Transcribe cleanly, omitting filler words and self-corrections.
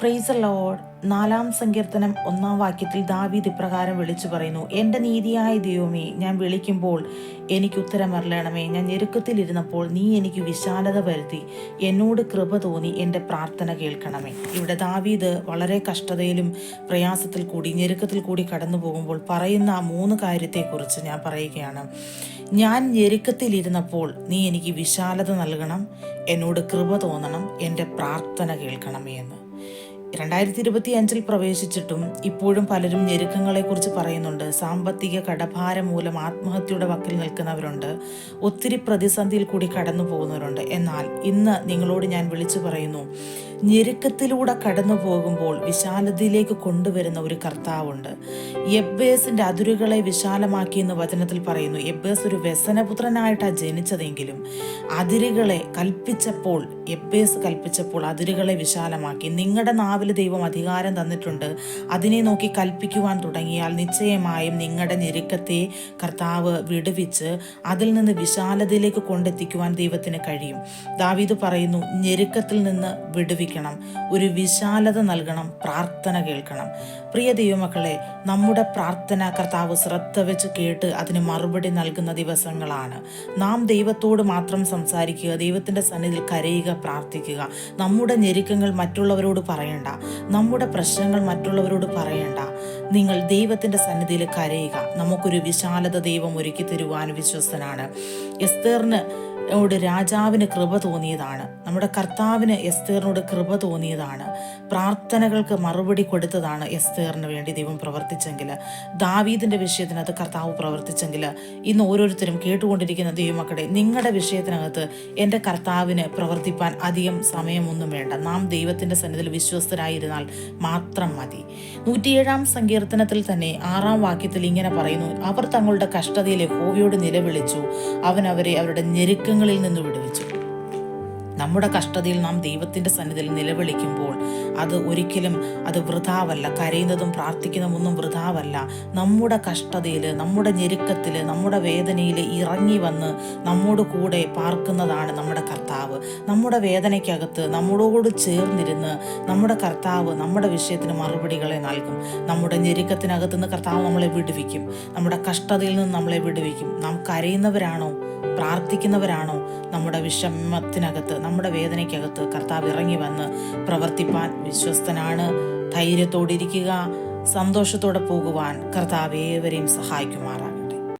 Praise the Lord. 4-ാം സങ്കീർത്തനം 1-ാം വാക്യത്തിൽ ദാവീദ് ഇപ്രകാരം വിളിച്ചു പറയുന്നു: എൻ്റെ നീതിയായ ദൈവമേ, ഞാൻ വിളിക്കുമ്പോൾ എനിക്ക് ഉത്തരമരുളണമേ. ഞാൻ ഞെരുക്കത്തിലിരുന്നപ്പോൾ നീ എനിക്ക് വിശാലത വരുത്തി, എന്നോട് കൃപ തോന്നി എൻ്റെ പ്രാർത്ഥന കേൾക്കണമേ. ഇവിടെ ദാവീദ് വളരെ കഷ്ടതയിലും പ്രയാസത്തിൽ കൂടി ഞെരുക്കത്തിൽ കൂടി കടന്നു പോകുമ്പോൾ പറയുന്ന 3 കാര്യത്തെക്കുറിച്ച് ഞാൻ പറയുകയാണ്. ഞാൻ ഞെരുക്കത്തിലിരുന്നപ്പോൾ നീ എനിക്ക് വിശാലത നൽകണം, എന്നോട് കൃപ തോന്നണം, എൻ്റെ പ്രാർത്ഥന കേൾക്കണമേ എന്ന്. 2025 പ്രവേശിച്ചിട്ടും ഇപ്പോഴും പലരും ഞെരുക്കങ്ങളെക്കുറിച്ച് പറയുന്നുണ്ട്. സാമ്പത്തിക കടഭാരം മൂലം ആത്മഹത്യയുടെ വക്കിൽ നിൽക്കുന്നവരുണ്ട്. ഒത്തിരി പ്രതിസന്ധിയിൽ കൂടി കടന്നു പോകുന്നവരുണ്ട്. എന്നാൽ ഇന്ന് നിങ്ങളോട് ഞാൻ വിളിച്ചു പറയുന്നു, ഞെരുക്കത്തിലൂടെ കടന്നു പോകുമ്പോൾ വിശാലതയിലേക്ക് കൊണ്ടുവരുന്ന ഒരു കർത്താവുണ്ട്. യബ്ബേസിന്റെ അതിരുകളെ വിശാലമാക്കി എന്ന് വചനത്തിൽ പറയുന്നു. യബ്ബേസ് ഒരു വ്യസനപുത്രനായിട്ടാണ് ജനിച്ചതെങ്കിലും അതിരുകളെ കൽപ്പിച്ചപ്പോൾ, യബ്ബേസ് കൽപ്പിച്ചപ്പോൾ അതിരുകളെ വിശാലമാക്കി. നിങ്ങളുടെ നാവിൽ ദൈവം അധികാരം തന്നിട്ടുണ്ട്. അതിനെ നോക്കി കൽപ്പിക്കുവാൻ തുടങ്ങിയാൽ നിശ്ചയമായും നിങ്ങളുടെ ഞെരുക്കത്തെ കർത്താവ് വിടുവിച്ച് അതിൽ നിന്ന് വിശാലതയിലേക്ക് കൊണ്ടെത്തിക്കുവാൻ ദൈവത്തിന് കഴിയും. ദാവീദ് പറയുന്നു, ഞെരുക്കത്തിൽ നിന്ന് വിടുവിക്കണം, ഒരു വിശാലത നൽകണം, പ്രാർത്ഥന കേൾക്കണം. പ്രിയ ദൈവമക്കളെ, നമ്മുടെ പ്രാർത്ഥന കർത്താവ് ശ്രദ്ധ വെച്ച് കേട്ട് അതിന് മറുപടി നൽകുന്ന ദിവസങ്ങളാണ്. നാം ദൈവത്തോട് മാത്രം സംസാരിക്കുക, ദൈവത്തിൻ്റെ സന്നിധിയിൽ കരയുക, പ്രാർത്ഥിക്കുക. നമ്മുടെ ഞെരുക്കങ്ങൾ മറ്റുള്ളവരോട് പറയണ്ട, നമ്മുടെ പ്രശ്നങ്ങൾ മറ്റുള്ളവരോട് പറയണ്ട. നിങ്ങൾ ദൈവത്തിൻ്റെ സന്നിധിയിൽ കരയുക. നമുക്കൊരു വിശാലത ദൈവം ഒരുക്കി തരുവാൻ വിശ്വസ്തനാണ്. എസ്തേറിനോട് രാജാവിന് കൃപ തോന്നിയതാണ്. നമ്മുടെ കർത്താവിന് എസ്തേറിനോട് കൃപ തോന്നിയതാണ്. പ്രാർത്ഥനകൾക്ക് മറുപടി കൊടുത്തതാണ് എസ്തേറിന് വേണ്ടി ദൈവം പ്രവർത്തിച്ചെങ്കിൽ, ദാവീദിൻ്റെ വിഷയത്തിനകത്ത് കർത്താവ് പ്രവർത്തിച്ചെങ്കിൽ, ഇന്ന് ഓരോരുത്തരും കേട്ടുകൊണ്ടിരിക്കുന്ന ദൈവമക്കളെ, നിങ്ങളുടെ വിഷയത്തിനകത്ത് എൻ്റെ കർത്താവിന് പ്രവർത്തിപ്പാൻ അധികം സമയമൊന്നും വേണ്ട. നാം ദൈവത്തിൻ്റെ സന്നിധിയിൽ വിശ്വസ്തരായിരുന്നാൽ മാത്രം മതി. 107-ാം സങ്കീർത്തനത്തിൽ തന്നെ 6-ാം വാക്യത്തിൽ ഇങ്ങനെ പറയുന്നു: അവർ തങ്ങളുടെ കഷ്ടതയിൽ യഹോവയോട് നിലവിളിച്ചു, അവൻ അവരെ അവരുടെ ഞെരുക്കങ്ങളിൽ നിന്ന് വിടുവിച്ചു. നമ്മുടെ കഷ്ടതയിൽ നാം ദൈവത്തിൻ്റെ സന്നിധിയിൽ നിലവിളിക്കുമ്പോൾ അത് വൃഥാവല്ല. കരയുന്നതും പ്രാർത്ഥിക്കുന്നതൊന്നും വൃഥാവല്ല. നമ്മുടെ കഷ്ടതയിൽ, നമ്മുടെ ഞെരുക്കത്തിൽ, നമ്മുടെ വേദനയിൽ ഇറങ്ങി വന്ന് നമ്മോട് കൂടെ പാർക്കുന്നതാണ് നമ്മുടെ കർത്താവ്. നമ്മുടെ വേദനയ്ക്കകത്ത് നമ്മോട് ചേർന്നിരുന്ന് നമ്മുടെ കർത്താവ് നമ്മുടെ വിഷയത്തിന് മറുപടികളെ നൽകും. നമ്മുടെ ഞെരുക്കത്തിനകത്ത് നിന്ന് കർത്താവ് നമ്മളെ വിടുവിക്കും. നമ്മുടെ കഷ്ടതയിൽ നിന്ന് നമ്മളെ വിടുവിക്കും. നാം കരയുന്നവരാണോ, പ്രാർത്ഥിക്കുന്നവരാണോ, നമ്മുടെ വിഷമത്തിനകത്ത്, നമ്മുടെ വേദനയ്ക്കകത്ത് കർത്താവ് ഇറങ്ങി വന്ന് പ്രവർത്തിപ്പാൻ വിശ്വസ്തനാണ്. ധൈര്യത്തോടിരിക്കുക, സന്തോഷത്തോടെ പോകുവാൻ കർത്താവ് ഏവരെയും സഹായിക്കുമാറാകട്ടെ.